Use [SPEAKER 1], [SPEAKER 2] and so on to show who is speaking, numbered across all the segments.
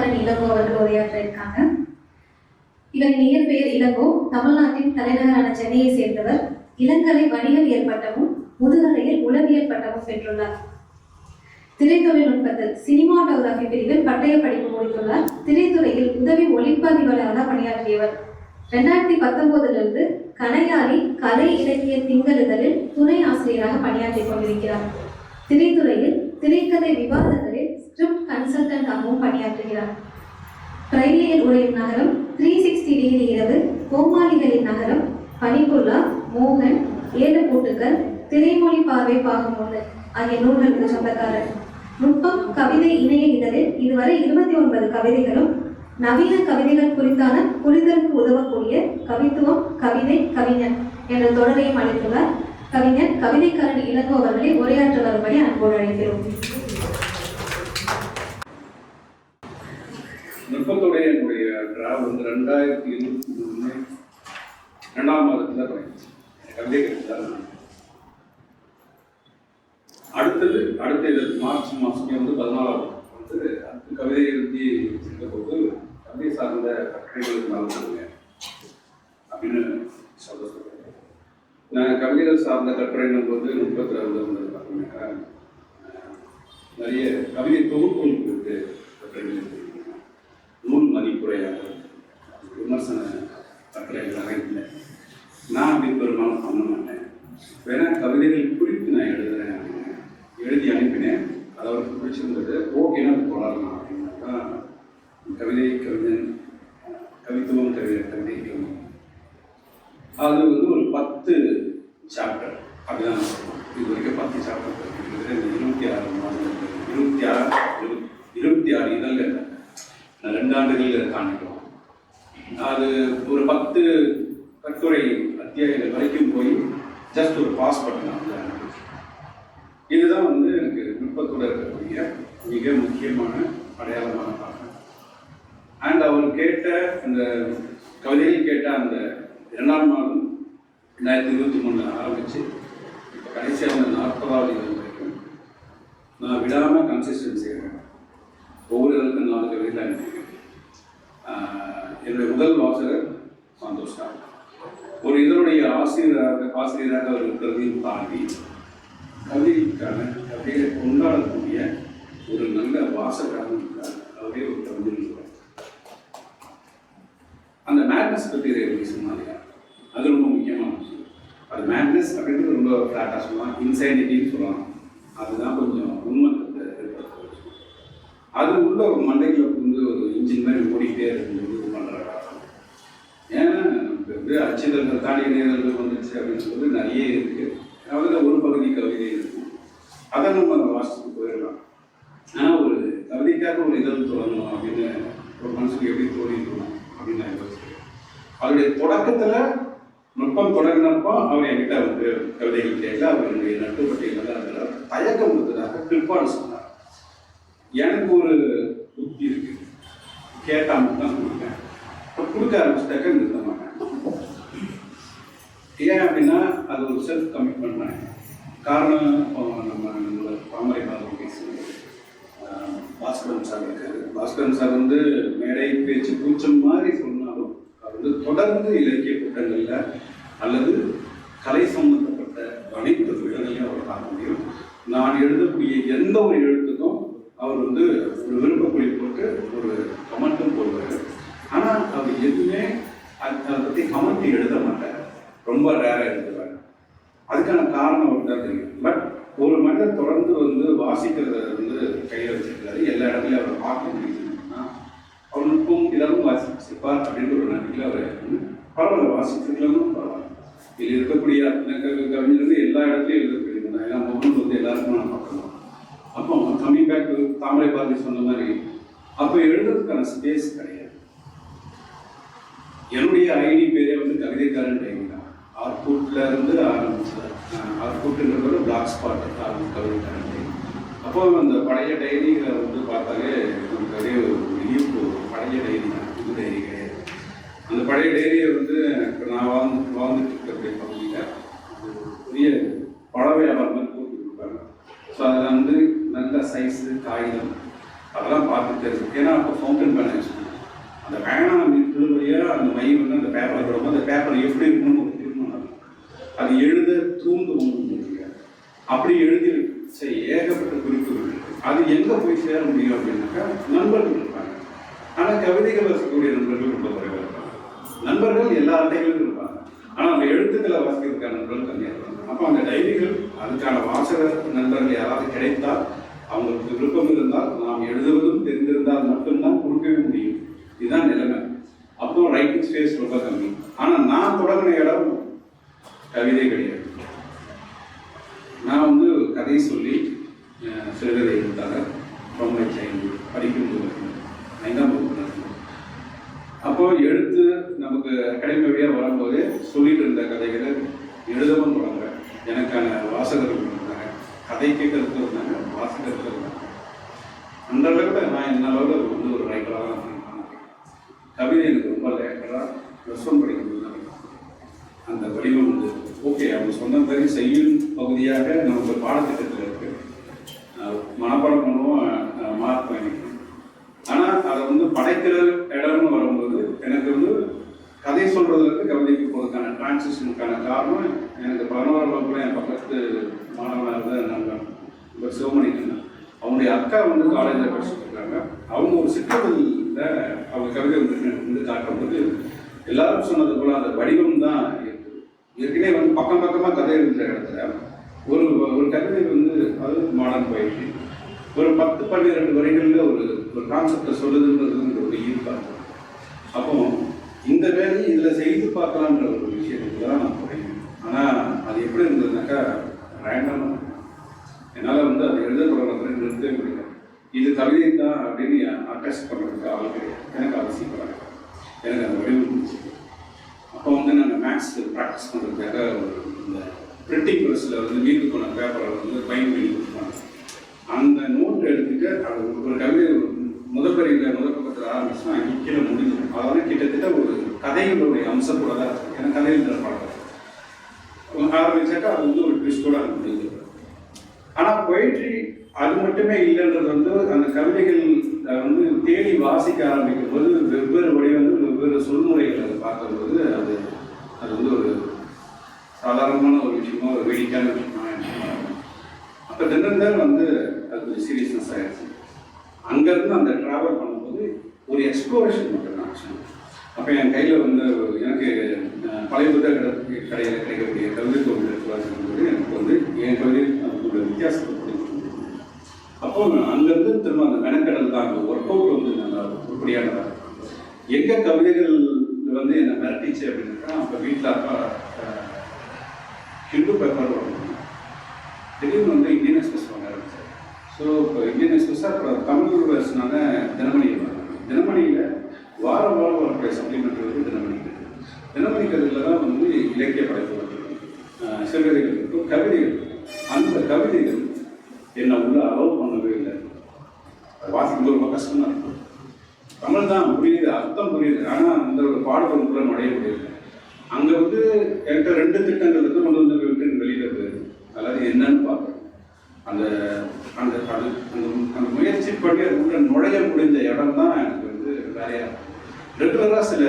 [SPEAKER 1] கவிதைக்காரன் இளங்கோ அவர்கள் உரையாற்ற இருக்காங்க. இவரின் இயற்பெயர் இளங்கோ. தமிழ்நாட்டின் தலைநகரான சென்னையை சேர்ந்தவர். இளங்கலை வணிகவியல் பட்டமும் முதுகலையில் உளவியல் பட்டமும் பெற்றுள்ளார். திரைத்தொழில்நுட்பத்தில் சினிமாட்டோகிராபி பிரிவில் பட்டய படிப்பு முடித்துள்ளார். திரைத்துறையில் உதவி ஒளிப்பதிவாளராக பணியாற்றியவர். 2019 கணையாளி கலை இலக்கிய திங்களிதழில் துணை ஆசிரியராக பணியாற்றிக் கொண்டிருக்கிறார். திரைத்துறையில் திரைக்கதை விவாதங்களில் ஸ்கிரிப்ட் கன்சல்டன்டாகவும் பணியாற்றுகிறார். பிரைலியில் உரையும் நகரம், 360 டிகிரி இரவு, கோமாளிகளின் நகரம், பனிக்குள்ளா, மோகன், 7 பூட்டுகள், திரைமொழி பார்வை பாகம் 1 ஆகிய நூல்களுக்கு சொந்தக்காரர். நுட்பம் கவிதை இணைய இதழில் இதுவரை 29 கவிதைகளும் நவீன கவிதைகள் குறித்தான புரிதலுக்கு உதவக்கூடிய கவித்துவம், கவிதை, கவிஞர் என்ற தொடரையும் அளித்துள்ளார். கவிஞர் கவிதைக்காரன் இளங்கோ அவர்களை உரையாற்ற வரும்படி அன்போடு அழைக்கிறோம்.
[SPEAKER 2] நுட்பத்துடைய என்னுடைய டிராவல் வந்து 2023 2ஆம் மாதத்தில் தான் கவிதை கிடைத்தார். அடுத்த இது மார்ச் மாதமே வந்து 14 வந்து அடுத்த கவிதை எழுதி வச்சிருக்க போது கவிதை சார்ந்த கட்டுரைகளுக்கு நடந்தாங்க அப்படின்னு சொல்கிறேன். நான் கவிதைகள் சார்ந்த கட்டுரைகள் போது நுட்பத்தில் இருந்தது பார்த்தீங்கன்னாக்கா நிறைய கவிதை தொகுப்புகளுக்கு இருக்கு. கட்டுரைகள் நூல் மதிப்புரையாக விமர்சன கட்டுரைகளாக இல்லை. நான் அப்படி பெரும்பாலும் பண்ண மாட்டேன். வேணா கவிதைகள் குறித்து நான் எழுதுறேன் அப்படின்னு எழுதி அனுப்பினேன். அது அவருக்கு பிடிச்சிருந்தது. ஓகேனா அது தொடரலாம் அப்படின்னாக்கா கவிதை கவிஞன் கவித்துவம் கவிதை அது வந்து ஒரு 10 சாப்டர் அப்படிதான் இது வரைக்கும் 10 சாப்டர் இருக்குது. 26 இதழில் 2 ஆண்டுகள் காணிக்கிறோம். அது ஒரு 10 கட்டுரை அத்தியாயங்கள் வரைக்கும் போய் ஜஸ்ட் ஒரு பாஸ் பண்ணலாம். இதுதான் வந்து எனக்கு நுட்பத்தோடு இருக்கக்கூடிய மிக முக்கியமான அடையாளமான காரணம். அண்ட் அவர் கேட்ட அந்த கவிதைகள் கேட்ட அந்த 2ஆம் மாதம் 2023 ஆரம்பித்து இப்போ கடைசியாக அந்த 40வது இது வரைக்கும் நான் விடாமல் கன்சிஸ்டன்சி செய்கிறேன். ஒவ்வொரு இதழுக்கும் 4 கவிதைகள் அனுப்பியிருக்கேன். என்னுடைய முதல் வாசகர் சந்தோஷ் தான். ஒரு இதனுடைய ஆசிரியராக அவர் இருக்கிறதையும் தாண்டி கவிதைக்கான கவிதைகளை கொண்டாடக்கூடிய ஒரு நல்ல வாசகராக இருக்கிறார். அவரே ஒரு கவிஞர். அந்த மேட்னஸ் பற்றி சொன்னாங்க. அது ரொம்ப முக்கியமான விஷயம். அது மேட்னஸ் அப்படின்றது ரொம்ப ஃப்ளாட்டாக சொல்லலாம், இன்சைனிட்டின்னு சொல்லலாம். அதுதான் கொஞ்சம் உண்மத்தை ஏற்படுத்த விஷயம். அது உள்ள ஒரு மண்டைக்குள்ள வந்து ஒரு இன்ஜின் மாதிரி ஓடிக்கிட்டே இருக்கும்போது இது பண்ணுறாங்க. ஏன்னா நமக்கு வந்து அச்சுதல்கள் தாண்டி நேரங்கள் வந்துச்சு அப்படின்னு சொல்லி நிறைய இருக்குது. அதில் ஒரு பகுதி கவிதை இருக்கும். அதை நம்ம வாசித்து போயிடலாம். ஆனால் ஒரு கவிதைக்காக ஒரு இதழ் தொடங்கணும் அப்படின்னு ஒரு மனசுக்கு எப்படி தோணிக்கணும் அப்படின்னு நான் யோசிக்கிறேன். அவருடைய தொடக்கத்தில் நுட்பம் தொடங்கினப்போ அவர் என்கிட்ட வந்து கவிதைகள் கேட்கல. அவருடைய நட்டுப்பட்டியில் தான் அதில் தயக்கம் இருந்ததாக பிற்பாடு சொன்னார். எனக்கு ஒரு புத்தி இருக்குது, கேட்டால் மட்டும் கொடுப்பேன். கொடுக்க ஆரம்பிச்சிட்டாக்க நிறுத்த மாட்டேன். ஏன் அப்படின்னா அது ஒரு செல்ஃப் கமிட்மெண்ட் தான். காரணம் நம்மளோட பாமரை மாதிரி பேசுகிறது. பாஸ்கரன் சார் இருக்காரு. பாஸ்கரன் சார் வந்து மேடை பேச்சு கூச்சம் மாதிரி சொன்னாலும் அது வந்து தொடர்ந்து இலக்கிய கூட்டங்களில் அல்லது கலை சம்பந்தப்பட்ட அனைத்து விழங்களையும் அவர் பார்க்க முடியும். நான் எழுதக்கூடிய எந்த ஒரு எழுத்துக்கும் அவர் வந்து ஒரு விருப்பக்குறி போட்டு ஒரு கமெண்ட்டும் போடுவார். ஆனால் அவர் எதுவுமே அதை பற்றி கமெண்ட் எழுத மாட்டார். ரொம்ப ரேராக எழுதுவார். அதுக்கான காரணம் அவருக்கு தான் தெரியும். பட் ஒரு மனிதர் தொடர்ந்து வந்து வாசிக்கிறத வந்து கையில் வச்சிருக்காரு. எல்லா இடத்துலையும் அவரை பார்க்க முடியுதுன்னா அவர் நுட்பம் இதெல்லாம் வாசிப்பார் அப்படின்ற ஒரு நம்பிக்கையில் அவர் பரவாயில்ல, வாசிச்சிருக்கலாம்னு பரவாயில்ல. இதில் இருக்கக்கூடிய கவிஞர்கள் எல்லா இடத்துலையும் எழுதக்கூடியது. ஏன்னா மொபைல் வந்து எல்லாருக்கும் நான் பார்க்கலாம். அப்போ கம்மிங் பேக் டு தாமரை பாரதி சொன்ன மாதிரி அப்போ எழுதுறதுக்கான ஸ்பேஸ் கிடையாது. என்னுடைய ஐடி பேரே வந்து கவிதைக்காரன் டைம் தான். ஆர்கூட்டில் இருந்து ஆரம்பிச்சார். ஆர்கூட்டுங்கிறது பிளாக் ஸ்பாட் கவிதைக்காரன் டைம். அப்போ அந்த பழைய டைரிகளை வந்து பார்த்தாலே நமக்கு அதே ஒரு ஈர்ப்பு. பழைய டைரி தான், புது டைரி கிடையாது. அந்த பழைய டைரியை வந்து நான் வாழ்ந்துட்டு இருக்கக்கூடிய பகுதியில் பெரிய பழ வியாபாரம் போட்டு கொடுப்பாங்க. ஸோ அதில் வந்து நல்ல சைஸு காகிதம் அதெல்லாம் பார்த்து தெரியும். ஏன்னா அப்போ ஃபவுண்டன் பேன் யூஸ் பண்ணுவோம். அந்த பேனா வழியாக அந்த மை வந்து அந்த பேப்பரை போடும்போது அந்த பேப்பர் எப்படி இருக்கணும்னு ஒரு தீர்மானம் இருக்கும். அது எழுத தூண்டும் அப்படி எழுதி ஏகப்பட்ட குறிப்புகள் இருக்கு. அது எங்கே போய் சேர முடியும் அப்படின்னாக்கா நண்பர்கள் இருப்பாங்க. ஆனால் கவிதைகள் வாசிக்கக்கூடிய நண்பர்கள் ரொம்ப குறைவாக இருப்பாங்க. நண்பர்கள் எல்லா அட்டைகளும் இருப்பாங்க. ஆனால் அந்த எழுத்துக்களை வாசிக்கிறதுக்கான நண்பர்கள் கம்மியாக இருப்பாங்க. அப்போ அந்த டைரிகள் அதுக்கான வாசகர் நண்பர்கள் யாராவது கிடைத்தால், அவங்களுக்கு விருப்பம் இருந்தால், நாம் எழுதுவதும் தெரிந்திருந்தால் மட்டும்தான் கொடுக்கவே முடியும். இதுதான் நிலைமை. அப்போ ரைட்டிங் ஸ்பேஸ் ரொம்ப கம்மி. ஆனால் நான் தொடங்கின இடம் கவிதை கிடையாது. நான் வந்து கதை சொல்லி சிறுகதை எழுத்தாளர் ரொம்ப படிக்கும்போது 5ஆம் வகுப்பு. அப்போ எழுத்து நமக்கு அகாடமி வழியாக வரும்போது சொல்லிட்டு இருந்த கதைகளை எழுதவும் தொடங்குறேன். எனக்கான வாசகர்கள் இருந்தாங்க, கதை கேட்கறதுக்கு இருந்தாங்க, வாசகர்கள் இருந்தாங்க. அந்த அளவுக்கு நான் என்ன அளவில் வந்து ஒரு ரைட்டராக கவிதை எனக்கு ரொம்ப லேட்டராக ரெஸ்பாண்ட் படிக்கும்போது அந்த வடிவம் வந்து ஓகே அவங்க சொன்ன மாதிரி செய்யும் பகுதியாக நமக்கு பாடத்திட்டத்தில் இருக்குது. மனப்பாடம் பண்ணுவோம், மார்க் பண்ணிக்கணும். ஆனால் அதை வந்து படைக்கிற இடம்னு வரும்போது எனக்கு வந்து கதை சொல்கிறதுக்கு கவிதைக்கு போகிறதுக்கான டிரான்சிஷனுக்கான காரணம் எனக்கு 11ஆம் வகுப்புல என் பக்கத்து மாணவனாக இருந்த நண்பன் இப்போ சிவமணிக்கண்ணன். அவங்களுடைய அக்கா வந்து காலேஜில் படிச்சுட்டு இருக்காங்க. அவங்க ஒரு சிற்றத்தில் அவங்க கவிதை வந்து காட்டும்போது எல்லாரும் சொன்னது போல் அந்த வடிவம் தான் இருக்குது. ஏற்கனவே வந்து பக்கம் பக்கமாக கதை எழுதுகிற இடத்துல ஒரு கவிதை வந்து அது மாடர்ன் போயிடுச்சு. ஒரு 10-12 வரிகளில் ஒரு கான்செப்டை சொல்லுதுன்றது ஒரு ஈர்ப்பாக. அப்போ இந்த வேலையை இதில் செய்து பார்க்கலான்ற ஒரு விஷயத்துக்கு தான் நான் தொடங்கினேன். ஆனால் அது எப்படி இருந்ததுனாக்கா ரேண்டமாக என்னால் வந்து அதை எழுத தொடங்குறதுல நிறுத்தவே முடியல. இது கவிதை தான் அப்படின்னு அட்டாச் பண்ணுறதுக்கு ஆள் கிடையாது. எனக்கு அவசியப்படாது. எனக்கு அந்த வடிவம் இருந்துச்சு. அப்போ வந்து நாங்கள் மேக்ஸ் ப்ராக்டிஸ் பண்ணுறதுக்காக இந்த பிரிண்டிங் ப்ரெஸ்ஸில் வந்து மீது போன பேப்பரை வந்து பயன் பண்ணி கொடுப்பாங்க. அந்த நோட் எடுத்துட்டு அது ஒரு கவிதை முதல் பக்கத்தில் ஆரம்பிச்சுன்னா அங்கே கீழே முடிஞ்சிடும். அதாவது கிட்டத்தட்ட ஒரு கதைகளுடைய அம்சம் கூட தான் இருக்கும். ஏன்னா கதையில் படம் ஆரம்பிச்சாக்கா அது வந்து ஒரு ட்விஸ்டோட அது முடிஞ்சிடும். ஆனால் பொயிட்ரி அது மட்டுமே இல்லைன்றது வந்து அந்த கவிதைகள் வந்து தேடி வாசிக்க ஆரம்பிக்கும் போது வெவ்வேறு வடிவங்கள் வெவ்வேறு சொல்முறைகள் அதை பார்க்கும்போது அது வந்து ஒரு சாதாரணமான ஒரு விஷயமா ஒரு வேடிக்கையான விஷயமா அப்போ தினந்தர் வந்து அது ஒரு சீரியஸ்னஸ் ஆகிடுச்சு. அங்கேருந்து அந்த ட்ராவல் பண்ணும்போது ஒரு எக்ஸ்ப்ளோரேஷன் மட்டும் ஆக்சுவலி. அப்போ என் கையில் வந்து எனக்கு பழைய புத்தக கடையில் கிடைக்கக்கூடிய கவிதை தொழில் எடுத்து எனக்கு வந்து என் கவிதை அதுக்கு வித்தியாசத்தை பிடிக்கும். அப்போ அங்கேருந்து திரும்ப அந்த மெனக்கடல் தான் அந்த ஒர்க் அவுட் வந்து நல்லா உருப்படியானதாக. எங்கள் கவிதைகள் வந்து என்னை மிரட்டிச்சு அப்படின்னாக்கா அப்போ வீட்டில் அப்பா ஹிந்து பேப்பர் வாங்க திடீர்னு வந்து இந்தியன் எக்ஸ்பிரஸ் வாங்க ஆரம்பிச்சார். ஸோ இப்போ இந்தியன் எக்ஸ்பிரஸாக அப்புறம் தமிழ் வருஷனால தினமணி தினமணியில் வாரம் வரக்கூடிய சப்ளிமெண்ட் வந்து தினமணி கதையில் தான் வந்து இலக்கிய படைப்புகள் சிறுகதைகள் இருக்கும், கவிதைகள். அந்த கவிதைகள் என்னை உள்ள அலோவ் பண்ணவே இல்லை. அது வாசிக்கும்போது ரொம்ப கஷ்டமாக இருக்கும். தமிழ் தான் புரியுது, அர்த்தம் புரியுது, ஆனால் அந்த ஒரு பாடப்பொருட்களை அடைய முடியல. அங்கே வந்து என்கிட்ட 2 திட்டங்கள் இருந்து கொண்டு வந்து விட்டு வெளியில் போயிடுது. அதாவது என்னன்னு பார்க்குறேன். அந்த அந்த அது அந்த முயற்சி பண்ணி அதுக்குள்ள நுழைய முடிஞ்ச இடம் தான் எனக்கு வந்து வேறையாக. ரெகுலராக சில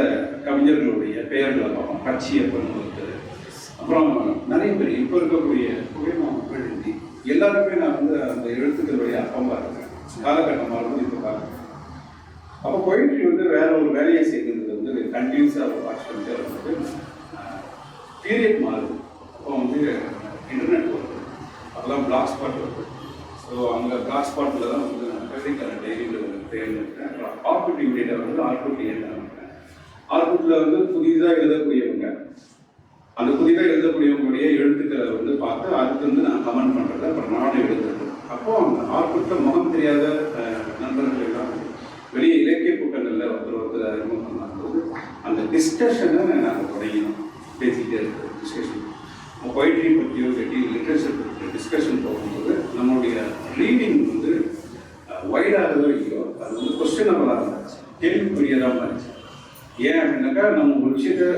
[SPEAKER 2] கவிஞர்களுடைய பெயர்களை பார்ப்போம். பச்சியப்பன் ஒருத்தர், அப்புறம் நிறைய பேர் இப்போ இருக்கக்கூடிய புகைமாமி எல்லாருக்குமே நான் வந்து அந்த எழுத்துக்களுடைய அர்த்தம் பார்க்குறேன். காலகட்டமாக இருக்கும் இப்போ பார்க்குறேன். அப்போ பொயிட்ரி வந்து வேற ஒரு வேலையை செய்கிறது வந்து கண்டினியூஸாக வாட்ச் பண்ணிட்டு வந்து பீரியட் மாறுது. அப்போ வந்து இன்டர்நெட் வருது, அப்போதான் பிளாக் ஸ்பாட் வருது. ஸோ அங்கே பிளாக் ஸ்பாட்டில் தான் வந்து நான் கவிதைக்கான டைரியில் வந்து தேர்ந்தெடுத்தேன். ஆர்குட் இமீடியட்டாக வந்து ஆர்குட் ஏற்றாங்க. ஆர்குட்டில் வந்து புதிதாக எழுதக்கூடியவங்க, அந்த புதிதாக எழுதக்கூடியவங்களுடைய எழுத்துக்களை வந்து பார்த்து அதுக்கு வந்து நான் கமெண்ட் பண்ணுறது, அப்புறம் நானும் எழுதுறது. அப்போது அந்த ஆர்குட்டில் முகம் தெரியாத நண்பர்கள் எல்லாம் வெளியே இலக்கிய கூட்டங்களில் ஒருத்தர் அறிமுகம் பண்ணும்போது அந்த டிஸ்கஷனை நாங்கள் தொடங்கினோம். பேசிக்கிட்டே இருக்கிற டிஸ்கஷன் பொயிட்ரி பற்றியோ இல்லாட்டி லிட்ரேச்சர் பற்றியோ டிஸ்கஷன் போகும்போது நம்மளுடைய ரீடிங் வந்து வைடாகவோ இல்லையோ அது வந்து கொஸ்டினபிளாக இருந்துச்சு, கேள்விக்குரியதாக இருந்துச்சு. ஏன் அப்படின்னாக்கா நம்ம ஒரு விஷயத்தை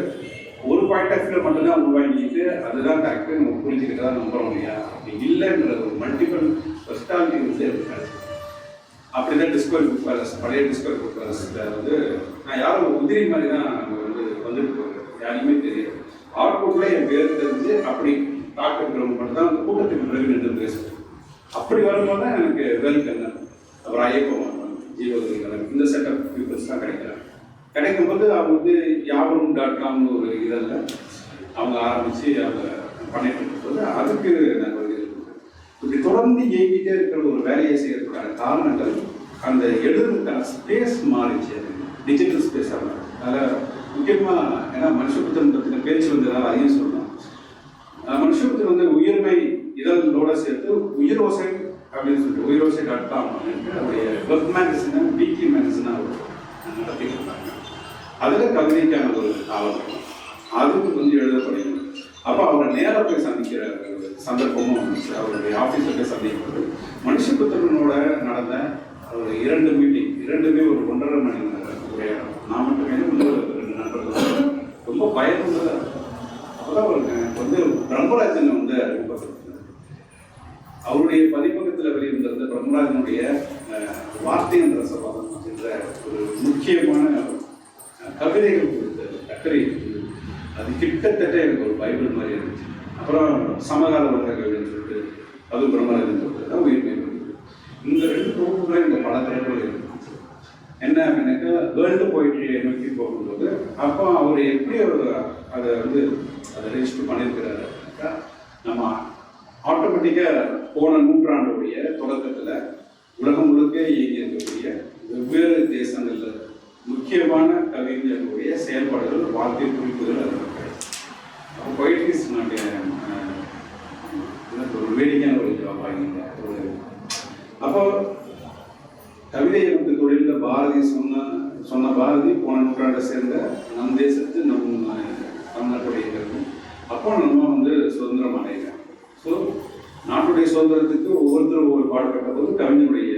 [SPEAKER 2] ஒரு பாயிண்ட் ஆஃப் வியூவில் மட்டும்தான் உருவாக்கிட்டு அதுதான் கரெக்டாக நம்ம புரிஞ்சுக்கிட்டு தான் நம்புறோம் இல்லையா? அப்படி இல்லைன்ற ஒரு மல்டிபிள் பர்சனாலிட்டி வந்து அது கிடச்சி. அப்படிதான் டிஸ்கவரி புக் பேலஸ், பழைய டிஸ்கவரி புக் பேலஸில் வந்து நான் யாரும் உதிரி மாதிரி தான் அங்கே வந்து வந்துட்டு போகிறேன், யாருமே தெரியாது. ஆர்கூட்டில் என் பேர் தெரிஞ்சு அப்படி டாக்டர் இருக்கிறவங்க மட்டும் தான் அந்த கூட்டத்துக்கு பிறகு நின்று பேசுவேன். அப்படி வரும்போது தான் எனக்கு வேல்கண்ணன், அப்புறம் ஐயப்பன், ஜீவகன், இந்த செட்டப் பீப்புள்ஸ் தான் கிடைக்கிறாங்க. கிடைக்கும்போது அவங்க வந்து யாவரும்.comனு ஒரு இதில் அவங்க ஆரம்பித்து அவங்க பண்ணிட்டு இருக்கும்போது அதுக்கு நாங்கள் வந்து இப்படி தொடர்ந்து இயங்கிட்டே இருக்கிற ஒரு வேலையை செய்யறதுக்கான காரணங்கள் அந்த எழுதுறதுக்கான ஸ்பேஸ் மாறிச்சு, டிஜிட்டல் ஸ்பேஸ் ஆகும். அதில் முக்கியமாக ஏன்னா மனுஷபுத்திரன் பற்றின பேச்சு வந்ததால் அதையும் சொல்லணும். மனுஷபுத்திரன் வந்து உயிர்மை இதழோட சேர்த்து உயிரோசை அப்படின்னு சொல்லிட்டு உயிரோசை.com அப்படின்ட்டு அவருடைய வெப் மேகசினை வீக்லி மேகசினாக நடத்திட்டு இருந்தாங்க. அதில் கவிதைக்கான ஒரு ஆலோசனை அதுக்கு கொஞ்சம் எழுத தொடங்கி அப்போ அவரை நேராக போய் சந்திக்கிற சந்தர்ப்பமும் வந்துச்சு. அவருடைய ஆஃபீஸில் போய் சந்திக்கும்போது மனுஷபுத்திரனோட நடந்த ஒரு 2 மீட்டிங், 2மே ஒரு 1.5 மணி நேரம் உரையாடும். நான் மட்டுமே இன்னொரு 2 நண்பர்கள் ரொம்ப பயனுள்ளதாக இருக்கும். அப்போதான் அவருக்கு வந்து பிரம்மராஜனை வந்து அறிமுகப்படுத்தினார். அவருடைய பதிப்பகத்தில் வெளியிருந்த பிரம்மராஜனுடைய வார்த்தையின் ரசவாதம் என்ற ஒரு முக்கியமான கவிதைகள் கொடுத்த அக்கறை இருக்குது. அது கிட்டத்தட்ட எனக்கு ஒரு பைபிள் மாதிரி இருந்துச்சு. அப்புறம் சமகால வர்ற கவிதைன்னு சொல்லிட்டு அது பிரம்மராஜன் சொல்லிட்டு தான் உயிர்மை இருக்குது. இந்த 2 தொகுப்புகளும் இந்த பல திரைகள் இருந்துச்சு. என்ன அப்படின்னாக்கா வேர்ல்டு போயிட்ரியை நோக்கி போகும்போது அப்போ அவர் எப்படி அதை வந்து அதை ரெஜிஸ்டர் பண்ணியிருக்கிறாரு அப்படின்னாக்கா நம்ம ஆட்டோமேட்டிக்காக போன நூற்றாண்டுடைய தொடக்கத்தில் உலகம் முழுக்க இயங்கி இருக்கக்கூடிய வெவ்வேறு தேசங்களில் முக்கியமான கவிஞர்களுடைய செயல்பாடுகள், வாழ்க்கை குறிப்புகள் அது அப்போ பொயிட்ரிஸ் ஒரு வேடிக்கையான ஒரு ஜாப் ஆகிங்க ஒரு அப்போ கவிதை எழுத்து தொழிலில் பாரதி சொன்ன பாரதி போன நூற்றாண்டை சேர்ந்த நம் தேசத்து தமிழ்நாட்டுடைய கல்வி அப்போ நம்ம வந்து சுதந்திரம் அடைகிறோம். ஸோ நாட்டுடைய சுதந்திரத்துக்கு ஒவ்வொருத்தரும் ஒவ்வொரு பாடுபட்ட போது கவிஞருடைய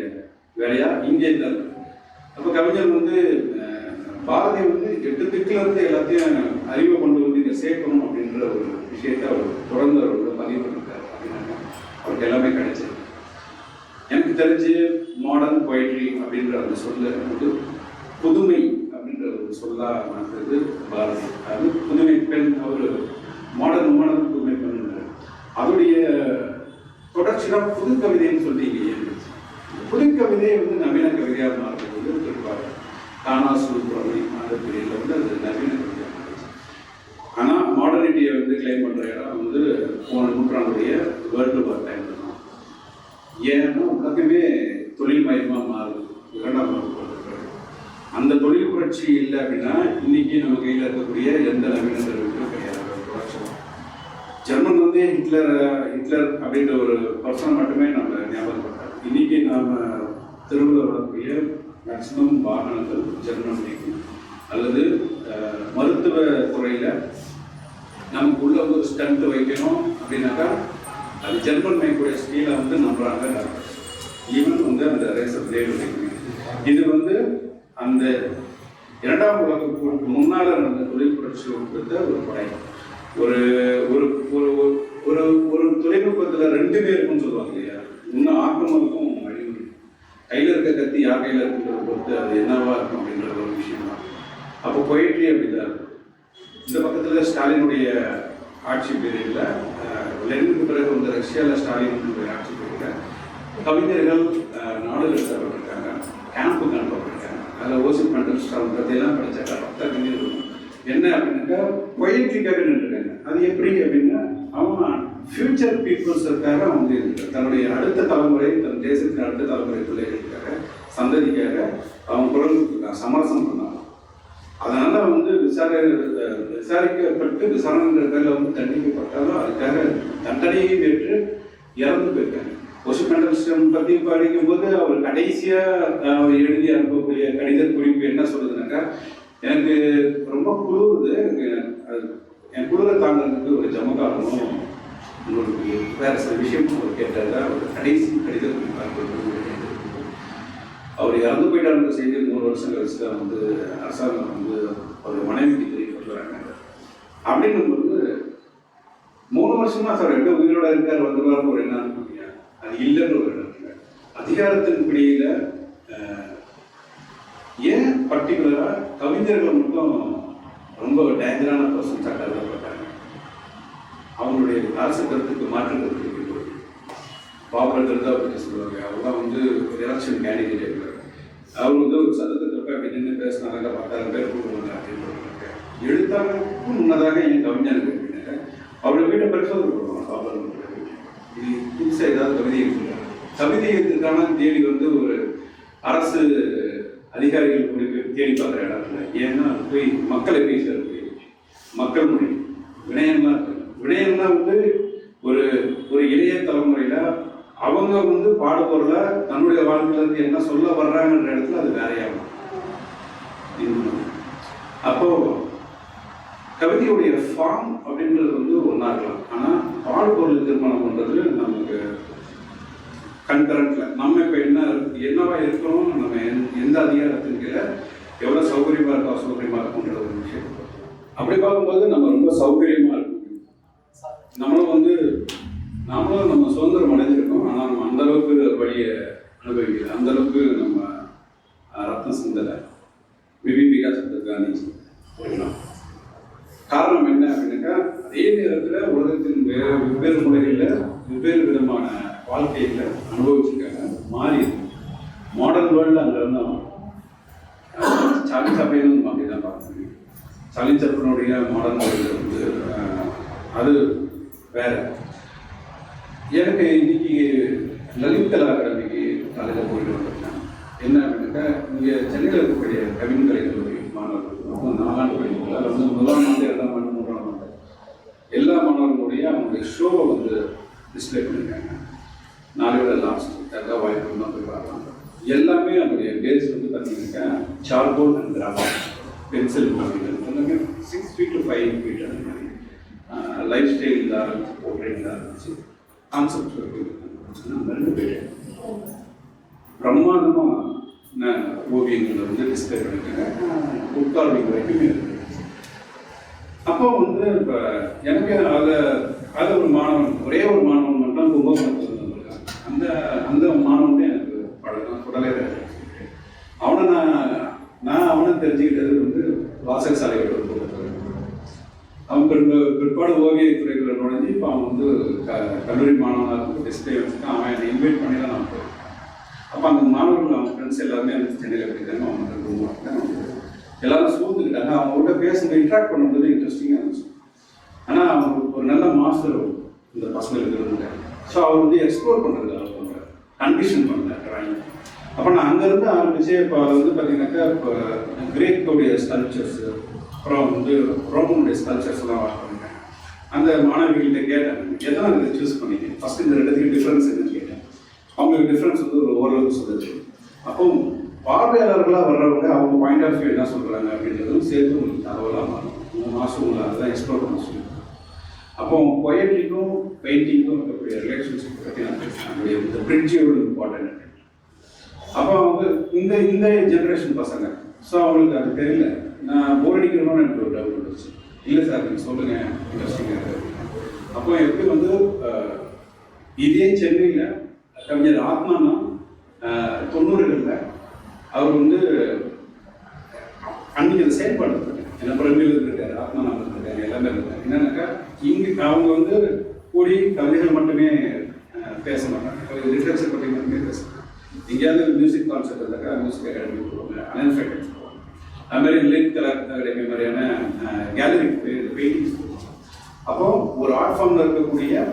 [SPEAKER 2] வேலையாக இங்கே தான். அப்போ கவிஞர் வந்து பாரதி வந்து 8 திக்கில் இருந்து எல்லாத்தையும் அறிவை கொண்டு வந்து இங்கே சேர்க்கணும் அப்படின்ற ஒரு விஷயத்தை அவர் தொடர்ந்து அவரோட பதிவு பண்ணியிருக்காரு. அப்படின்னாக்கா அவருக்கு எல்லாமே கிடைச்சது. எனக்கு தெரிஞ்சு மாடர்ன் பொயிட்ரி அப்படின்ற அந்த சொல்ல வந்து புதுமை அப்படின்ற ஒரு சொல்லாக மாற்றுறது பாரதி. அது புதுமை பெண், அவர் மாடர்ன் புதுமை பெண். அதோடைய தொடர்ச்சி தான் புது கவிதைன்னு சொல்லி இங்கே இருந்துச்சு. புது கவிதையை வந்து நவீன கவிதையாக மாறுறது வந்து திருப்பாரு காணாசு அந்த பீரியடில் வந்து அது நவீன கவிதையாக மாறிச்சு. ஆனால் மாடர்னிட்டியை வந்து கிளைம் பண்ணுற இடம் வந்து போன நூற்றாண்டுடைய வேர்ல்டு வார் டைம் தான். ஏன்னா உலகமே தொழில் மயமாக மாறுது, 2ஆம் உலக. அந்த தொழில் புரட்சி இல்லை அப்படின்னா இன்னைக்கு நம்ம கையில் இருக்கக்கூடிய எந்த நவீன கருவிகளும் கிடையாது. ஜெர்மன் வந்து ஹிட்லர் அப்படின்ற ஒரு பர்சனை மட்டுமே நம்ம ஞாபகப்படுத்தார். இன்னைக்கு நாம் தெருவில் வரக்கூடிய மேக்சிமம் வாகனங்கள் ஜெர்மன் அல்லது மருத்துவ துறையில் நமக்கு உள்ள ஒரு ஸ்டண்ட் வைக்கணும் அப்படின்னாக்கா அது ஜெர்மன் மேற்கூடிய ஸ்கீலை வந்து நம்புறாங்க டாக்டர். ஈவன் வந்து அந்த ரேசர் பிளேடு வைக்கணும். இது வந்து அந்த 2ஆம் உலக போருக்கு முன்னால் நடந்த தொழில் புரட்சி கொடுத்த ஒரு படை. ஒரு ஒரு ஒரு ஒரு ஒரு தொழில்நுட்பத்தில் 2 பேருக்குன்னு சொல்லுவாங்க இல்லையா, இன்னும் ஆக்கமும் இருக்கும் அழிவு. கையில் இருக்க கத்தி யார் கையில் இருக்குன்றதை பொறுத்து அது என்னவா இருக்கும் அப்படின்ற ஒரு விஷயம் தான். அப்போ பொயிட்ரி அப்படிதான் இருக்கும். இந்த பக்கத்தில் ஸ்டாலினுடைய ஆட்சி பீரியடில் லெனினுக்கு பிறகு வந்து ரஷ்யாவில் ஸ்டாலினுடைய ஆட்சி பீரியடில் கவிஞர்கள் நாடு கடத்தப்பட்டிருக்காங்க, கேம்புக்கு அனுப்பப்பட்டிருக்காங்க. அதில் ஓசிப் மண்டல் பற்றியெல்லாம் படித்தாக்கா 10 கவிஞர்கள் என்ன அப்படின்னாக்கா பொயிட்ரிக்காக நின்றுருக்காங்க. அது எப்படி அப்படின்னா அவங்க ஃபியூச்சர் பீப்புள்ஸுக்காக அவங்க இருக்காங்க. தன்னுடைய அடுத்த தலைமுறை, தன் தேசத்தின் அடுத்த தலைமுறை பிள்ளைகளுக்காக, சந்ததிக்காக அவங்க குரல் கொடுத்துருக்காங்க, சமரசம் பண்ணாங்க. அதனால் வந்து விசாரிக்கப்பட்டு விசாரணைன்ற பேரில் வந்து தண்டிக்கப்பட்டாலும் அதுக்காக தண்டனையை பெற்று இறந்து போயிருக்காங்க. ஓசிப் மண்டல் பற்றி படிக்கும்போது அவர் கடைசியாக அவர் எழுதி அனுப்பக்கூடிய கடித குறிப்பு என்ன சொல்லுதுனாக்கா, எனக்கு ரொம்ப குளிருது, எனக்கு என் குளிரை தாங்கிறதுக்கு ஒரு ஜமக்காலமும் உங்களுக்கு வேறு சில விஷயமும் அவர் கேட்டார். அவர் கடைசி கடித குறிப்பாக அவர் இறந்து போயிட்டாருன்ற செய்தி 3 வருஷம் கழிச்சு தான் வந்து அரசாங்கம் வந்து அவர் மனைவிக்கு தெரியப்படுறாங்க. அப்படின்னும்போது 3 வருஷமா சார் எங்கே உயிரோட இருக்கார் வந்துடுவார்னு ஒரு எண்ணம் இருக்கு. அது இல்லைன்னு ஒரு எண்ணம். அதிகாரத்தின் பிடியில் மாற்றுறது பாப்புலர் தான் பற்றி சொல்லுவாங்க. அவர் தான் வந்து எலெக்ஷன் கேண்டிடேட் இருக்கார். அவர் வந்து ஒரு சதத்திற்கு அப்படி நின்று பேசினாங்க 10,000 பேர் கூடுவாங்க அப்படின்னு சொல்லுவாங்க. எழுத்தாளருக்கும் முன்னதாக என் கவிஞருக்கு அப்படின்னு அவருடைய வீட்டை பரிசோதனை பண்ணுவாங்க. பாப்புலர் இது புதுசாக ஏதாவது கவிதை இருக்குங்க. கவிதை எழுத்துக்கான தேடி வந்து ஒரு அரசு அதிகாரிகள் கூட போய் தேடி பார்க்குற இடம் இல்லை. ஏன்னா போய் மக்களை போய் சேர்ந்து மக்கள் மொழி வினயம்லாம் இருக்கு. வினயம்லாம் வந்து ஒரு ஒரு இளைய தலைமுறையில் அவங்க வந்து பாடுபொருள தன்னுடைய வாழ்க்கையிலேருந்து என்ன சொல்ல வர்றாங்கன்ற இடத்துல அது வேறையாகும். அப்போ கவிதையுடைய ஃபார்ம் அப்படின்றது வந்து ஒன்றா இருக்கலாம். ஆனால் பாடுபொருள் திருமணம் பண்ணுறது நமக்கு கன்கரண்ட்ல நம்ம இப்போ என்னவா இருக்கிறோம், நம்ம எந்த அதிகாரத்தின் கீழே எவ்வளோ சௌகரியமாக இருக்கோ அசௌகரியமாக இருக்கும்ன்ற ஒரு விஷயம். அப்படி பார்க்கும்போது நம்ம ரொம்ப சௌகரியமாக இருக்கும். நாமளும் நம்ம சுதந்திரம் அடைஞ்சிருக்கோம். ஆனால் நம்ம அந்த அளவுக்கு வழியை அனுபவிக்கல, அந்த அளவுக்கு நம்ம ரத்ன சிந்தனை மேபி பிகாஸ் ஆஃப் காந்திஜி சொல்லலாம். காரணம் என்ன அப்படின்னாக்கா, அதே நேரத்தில் உலகத்தின் வெவ்வேறு முறைகளில் வெவ்வேறு விதமான வாழ்க்கையில் அனுபவிச்சிருக்காங்க, மாறி இருக்கு. மாடர்ன் வேர்ல்டில் அங்கே இருந்தால் சார்லி சாப்ளின் நம்ம அப்படி தான் பார்க்க முடியும். சார்லி சாப்ளினுடைய மாடர்ன் வேர்ல்டு வந்து அது வேற. எனக்கு இன்னைக்கு லலித் கலா அகாடமிக்கு காலையில் போயிட்டு வந்திருக்கேன். என்ன அப்படின்னாக்கா, இங்கே சென்னையில் இருக்கக்கூடிய கவின் கலை கல்லூரி மாணவர்கள் 4 ஆண்டு படிக்கிறாங்க. அதில் வந்து 1ஆம் ஆண்டு 2ஆம் ஆண்டு 3ஆம் ஆண்டு எல்லா மாணவர்களுடைய அவங்களுடைய ஷோவை வந்து டிஸ்பிளே பண்ணியிருக்காங்க. நாளையோட லாஸ்ட் தக்க வாய்ப்பு தான் போய் பார்க்கலாம். எல்லாமே அதனுடைய பேஸ் வந்து பார்த்தீங்கன்னாக்கா சார்கோல் அண்ட் கிராஃபிக் பென்சில் கவிகள் எல்லாமே 6 feet to 5 feet அந்த மாதிரி லைஃப் ஸ்டைல் தான் இருந்துச்சு, போர்ட்ரேட் தான் இருந்துச்சு, கான்செப்ட் ரெண்டு பேர் பிரம்மாண்டமான ஓவியங்களை வந்து டிஸ்பிளே பண்ணியிருக்காங்க. உட்கார்விங் வரைக்குமே இருக்கு. அப்போ வந்து இப்போ எனக்கு அதில் ஒரு மாணவன், ஒரே ஒரு மாணவன் மட்டும் கும்பகோணத்தில் இருந்திருக்காங்க. அந்த மாணவன் எனக்கு பழக்கம் உடலே. அவனை தெரிஞ்சுக்கிட்டது வந்து வாசக சாலையோட அவன் பிற்பாடு ஓவியத்துறைகளை நுழைஞ்சி இப்போ அவன் வந்து கல்லூரி மாணவனாக டிஸ்பிளே வச்சுருக்கான். அவன் என்னை இன்வைட் பண்ணி தான் நான் போயிருக்கேன். அப்போ அந்த மாணவர்கள் அவங்க ஃப்ரெண்ட்ஸ் எல்லாருமே வந்து சென்னையில் படிக்கிறாங்க. அவங்க ரூம் எல்லாரும் சூழ்ந்துக்கிட்டாங்க. அவங்கள்ட்ட பேசும்போது இன்ட்ராக்ட் பண்ணும்போது இன்ட்ரெஸ்டிங்காக இருந்துச்சு. ஆனால் அவங்க ஒரு நல்ல மாஸ்டர் இந்த பசங்களுக்கு இருந்தார். ஸோ அவர் வந்து எக்ஸ்ப்ளோர் பண்ணுறது அவர் பண்ணுறாரு, கண்டிஷன் பண்ணுறாரு ட்ராயிங். அப்போ நான் அங்கேருந்து ஆரம்பித்து இப்போ அதை வந்து பார்த்தீங்கன்னாக்கா இப்போ கிரேக்கோடைய ஸ்கல்ப்சர்ஸு, அப்புறம் வந்து ரோமனுடைய ஸ்கல்ப்சர்ஸ் எல்லாம் வாட்ச் பண்ணிட்டேன். அந்த மாணவிகள்கிட்ட கேட்டேன், எதனா இதை சூஸ் பண்ணிட்டேன், ஃபஸ்ட்டு இந்த ரெண்டுத்துக்கு டிஃப்ரென்ஸ் என்னன்னு கேட்டேன். அவங்களுக்கு டிஃப்ரென்ஸ் வந்து ஒரு ஓரளவுக்கு சொல்லுது. அப்போ பார்வையாளர்களாக வர்றவங்க அவங்க பாயிண்ட் ஆஃப் வியூ என்ன சொல்கிறாங்க அப்படின்றதும் சேர்த்து உங்களுக்கு தகவலாக மாறும். 3 மாதம் உங்களை அதுதான் எக்ஸ்ப்ளோர் பண்ண சொல்லுங்கள். அப்போ பொயட்ரிக்கும் பெயிண்டிங்கும் இருக்கக்கூடிய ரிலேஷன்ஷிப் பற்றி நான் பேசுகிறேன். இந்த பிரிட்ஜ் எவ்வளோ இம்பார்ட்டன்ட். அப்போ அவங்க இந்த ஜென்ரேஷன் பசங்க, ஸோ அவங்களுக்கு அது தெரியல. நான் போர் அடிக்கணும்னு எனக்கு ஒரு டவுட் வந்துச்சு. இல்லை சார் நீங்கள் சொல்லுங்கள், இன்ட்ரெஸ்டிங்காக இருக்குது. அப்போ எப்படி வந்து இதே சென்னையில் கவிஞர் ஆத்மானா 90களில் அவர் வந்து அன்றைக்கி அதை செயல்பாடு என்ன பிரமியில் இருக்காரு, ஆத்மானா இருக்காரு, எல்லாமே இருக்காரு. என்னன்னாக்கா இங்கே அவங்க வந்து கூடி கவிதைகள் மட்டுமே பேச மாட்டாங்க, லிட்ரேச்சர் பற்றி மட்டுமே பேசுகிறாங்க. எங்கேயாவது மியூசிக் கான்செப்ட் இருந்தாக்கா மியூசிக் அகாடமி போவாங்க, அன்எஃபெக்டட் போவாங்க. அதுமாதிரி லிரிக் கலா அகாடமி மாதிரியான கேலரி பெயிண்டிங்ஸ் போவாங்க. அப்போ ஒரு ஆர்ட் ஃபார்மில் இருக்கக்கூடிய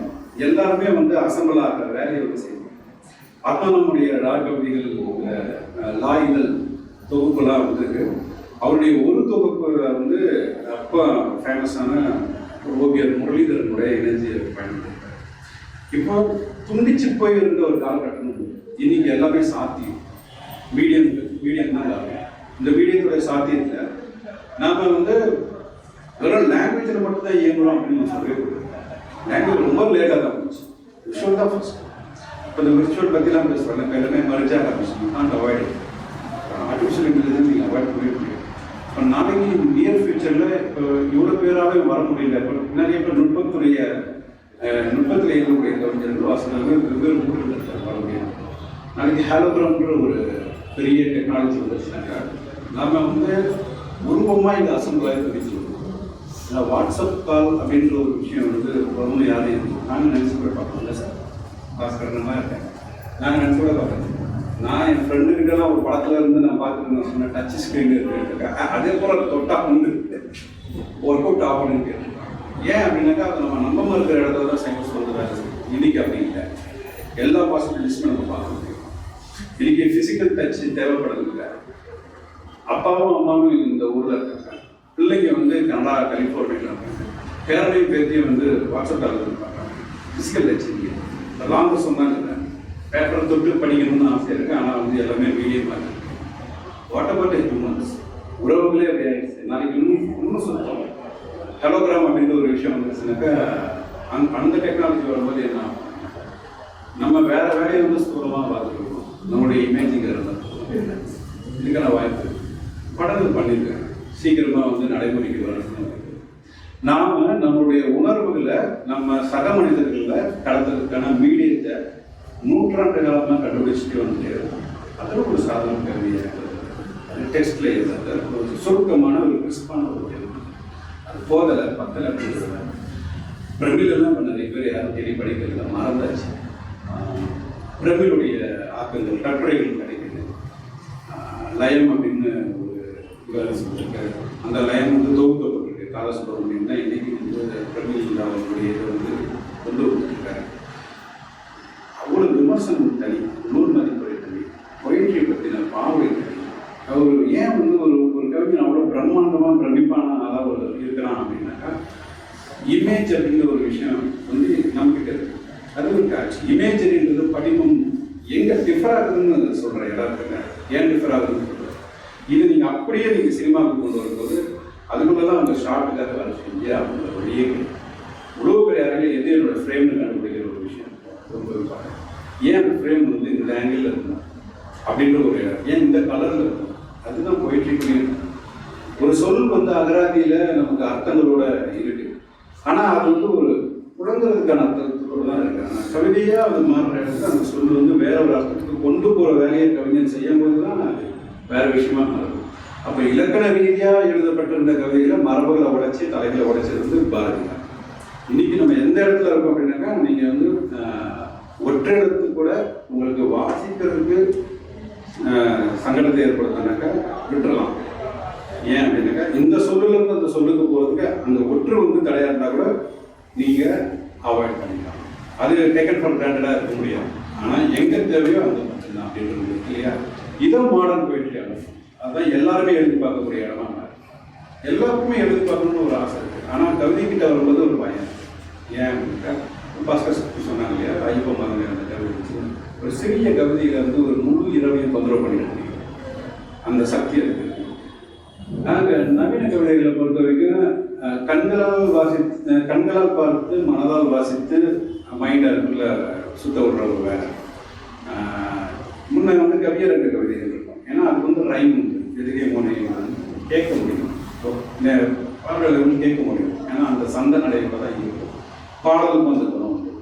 [SPEAKER 2] எல்லாருமே வந்து அசம்பிள் ஆகிற வேலையை வந்து செய்வாங்க. ஆத்மானமுடைய கவிதைகள் லா இதழ் தொகுப்புலாம் வந்துருக்கு. அவருடைய ஒரு தொகுப்பில் வந்து அப்போ ஃபேமஸான ஓவியர் முரளிதரனுடைய இணைஞ்சு பயன்படுத்திருக்காரு. இப்போ துண்டிச்சு போயிருந்த ஒரு காலகட்டம் இன்னைக்கு எல்லாமே சாத்தியம். மீடியம் தான் எல்லாமே. இந்த மீடியத்துடைய சாத்தியத்தில் நாம் வந்து வெறும் லாங்குவேஜில் மட்டும்தான் இயங்குறோம் அப்படின்னு சொல்லவே கூடாது. லாங்குவேஜ் ரொம்ப லேட்டாக தான் இருந்துச்சு. விஷுவல் தான் ஃபர்ஸ்ட். இப்போ இந்த விர்ச்சுவல் பற்றிலாம் பேசுகிறாங்க. இப்போ எல்லாமே மர்ஜாக ஆரம்பிச்சு நாட் அவாய்டு. ஆர்டிஃபிஷியல் இன்டெலிஜென்ஸ் நீங்கள் அவாய்ட் பண்ணவே முடியும். இப்போ நாளைக்கு நியர் ஃபியூச்சரில் இப்போ இவ்வளோ பேராகவே வர முடியல. இப்போ நிறைய பேர் நுட்பத்தில் இயங்கக்கூடிய கவிஞர்கள் வாசகர்கள் வெவ்வேறு ஊர்கள் வர முடியும். நாளைக்கு ஹாலோகிராம்ன்ற ஒரு பெரிய டெக்னாலஜி வந்துச்சுனாக்கா நாம் வந்து உருவமாக இந்த அசம்பிளாக பிரிச்சு வாட்ஸ்அப் கால் அப்படின்ற ஒரு விஷயம் வந்து வரும்னு யாரும் நாங்கள் நினச்சி கூட பார்க்கணும் இல்லை சார் பாஸ்கரன் தான் இருக்கேன் நாங்கள் நினச்சி கூட பார்க்குறேன். நான் என் ஃப்ரெண்டுக்கிட்டலாம் ஒரு படத்தில் இருந்து நான் பார்த்துட்டு நான் சொன்னேன் டச் ஸ்க்ரீன் இருக்குருக்கேன். அதே போல் தொட்டால் வந்து ஒர்க் அவுட் ஆகணும்னு கேட்டிருக்காங்க. ஏன் அப்படின்னாக்கா அது நம்ம நம்பமாக இருக்கிற இடத்துல தான் சயின்ஸ் வந்து வேலை செய்யும். இன்னைக்கு அப்படி இல்லை, எல்லா பாசிபிலிட்டிஸும் நம்ம பார்க்க முடியும். இன்னைக்கு ஃபிசிக்கல் டச் தேவைப்படுறதில்லை. அப்பாவும் அம்மாவும் இந்த ஊரில் இருக்காங்க, பிள்ளைங்க வந்து கனடா கலிஃபோர்னியாவில் இருக்காங்க, பேரனையும் பேர்த்தையும் வந்து வாட்ஸ்அப் காலில் இருப்பாங்க. ஃபிசிக்கல் டச் இல்லை, லாங் சொன்னாங்க இல்லை, பேப்பரை தொட்டு படிக்கணும்னு ஆசை இருக்குது, ஆனால் வந்து எல்லாமே மீடியமாக இருக்குது. What about humans? உறவுகளே அப்படி ஆயிடுச்சு. நாளைக்கு இன்னும் சுத்தம் ஹெலோகிராம் அப்படின்ற ஒரு விஷயம் வந்துச்சுனாக்கா அந்த டெக்னாலஜி வரும்போது என்ன ஆகும்? நம்ம வேற வேலையை வந்து ஸ்தூலமாக பார்த்துருக்கோம். நம்மளுடைய இமேஜிங்கிறது இதுக்கான வாய்ப்பு படங்கள் பண்ணியிருக்காங்க. சீக்கிரமாக வந்து நடைமுறைக்கு வரணும். நாம் நம்மளுடைய உணர்வுகளை நம்ம சக மனிதர்களில் கடத்துறதுக்கான மீடியத்தை நூற்றாண்டு காலமாக கண்டுபிடிச்சிட்டு வந்துட்டு அதில் ஒரு சாதாரண கல்வியாக டெக்ஸ்ட்ல எழுதுறது ஒரு சுருக்கமான ஒரு கிறிஸ்பான ஒரு கேள்வி அது போதலை பத்தலை அப்படிங்கிறத பிரமிழெல்லாம் இப்போ நிறைய பேர் யாரும் தேடி படிக்கிறதுல மறந்தாச்சு. பிரமிழுடைய ஆக்கங்கள் கட்டுரைகள் கிடைக்குது. லயம் அப்படின்னு ஒரு வேலை சொல்லியிருக்காரு. அந்த லயம் வந்து தொகுக்கப்பட்டிருக்கு. காலசுப்ரமணியம் தான் இன்னைக்கு வந்து பிரமிழ் அவர்களுடைய இதை வந்து கொண்டு வந்துருக்காரு. அவ்வளோ விமர்சனம் தனி, நூல் மதிப்புரை தனி, பொயிட்ரி பற்றின பார்வை தனி. அவர் ஏன் வந்து ஒரு கவிஞன் அவ்வளோ பிரம்மாண்டமாக பிரமிப்பான ஆளாக இருக்கிறான் அப்படின்னாக்கா இமேஜ் அப்படிங்கிற ஒரு விஷயம் வந்து நம்மகிட்ட இருக்கு. அது ஒரு காட்சி. இமேஜரின்றது படிப்பும் எங்கே டிஃபர் ஆகுதுன்னு சொல்கிறேன் எல்லாருக்குங்க. ஏன் டிஃபர் ஆகுதுன்னு சொல்கிறேன். இது நீங்கள் அப்படியே நீங்கள் சினிமாவுக்கு கொண்டு வரும்போது அதுக்குள்ளே தான் அந்த ஷார்ட்டுக்காக வேலை செஞ்சு அப்படின்ற வழியே உழவு பெரிய அறையில் எது என்னோட ஃப்ரேம்னு கண்டுபிடிக்கிற ஒரு விஷயம் ரொம்ப பார்க்குறேன். ஏன் அந்த ஃப்ரேம் வந்து இந்த ஆங்கிளில் இருக்கணும் அப்படின்ற ஒரு ஏன் இந்த கலரில் இருக்கணும், அதுதான் போயிட்டு ஒரு சொல் வந்து அகராதியில் நமக்கு அர்த்தங்களோட இருக்கு. ஆனால் அது வந்து ஒரு உடங்குறதுக்கான அர்த்தத்தோடு தான் இருக்கு. ஆனால் கவிதையாக அது மாறுற இடத்துல அந்த சொல் வந்து வேற ஒரு அர்த்தத்துக்கு கொண்டு போகிற வேலையை கவிஞன் செய்யும் போது தான் அது வேற விஷயமா மாறுது. அப்போ இலக்கண ரீதியாக எழுதப்பட்டிருந்த கவிதைகளை மரபுகளை உடைச்சி தலைகளை உடைச்சது வந்து பாரதி தான். இன்னைக்கு நம்ம எந்த இடத்துல இருக்கோம் அப்படின்னாக்கா நீங்கள் வந்து ஒற்றை எழுத்து கூட உங்களுக்கு வாசிக்கிறதுக்கு சங்கடத்தை ஏற்படுத்தினாக்கா விட்டுறலாம். ஏன் அப்படின்னாக்கா இந்த சொல்லுலேருந்து அந்த சொல்லுக்கு போகிறதுக்கு அந்த ஒற்று வந்து தடையாக இருந்தால் கூட நீங்கள் அவாய்ட் பண்ணிக்கலாம். அது டேக்கன் ஃபார் கிராண்டடாக இருக்க முடியாது. ஆனால் எங்கே தேவையோ அந்த மட்டும்தான் அப்படின்றது இல்லையா. இதை மாடர்ன் போயிட்டு அதுதான் எல்லாருமே எழுதி பார்க்கக்கூடிய இடமா மாறி எல்லாருக்குமே எழுதி பார்க்கணும்னு ஒரு ஆசை இருக்குது. ஆனால் கவிதைக்கிட்ட வரும்போது ஒரு பயம். ஏன் அப்படின்னா பாஸ்கர் சொன்னாங்க இல்லையா, ஐயப்ப மகன் அந்த கவிதை ஒரு சிறிய கவிதையில் வந்து ஒரு முழு இரவையும் தொந்தரவு பண்ணிட்டு அந்த சக்தி இருக்குது. நாங்கள் நவீன கவிதைகளை பொறுத்த வரைக்கும் கண்களால் பார்த்து மனதால் வாசித்து மைண்டில் சுத்த விடுற ஒரு வேலை. முன்ன வந்து கவியரங்க கவிதைகள் இருக்கும். ஏன்னா அது வந்து ரைம் உண்டு, எதுகை மொழியும் கேட்க முடியும், பாடல்கள் வந்து கேட்க முடியும். ஏன்னா அந்த சந்த நடைமுறை தான் இருக்கும். பாடலுக்கு வந்து குணம் உண்டு.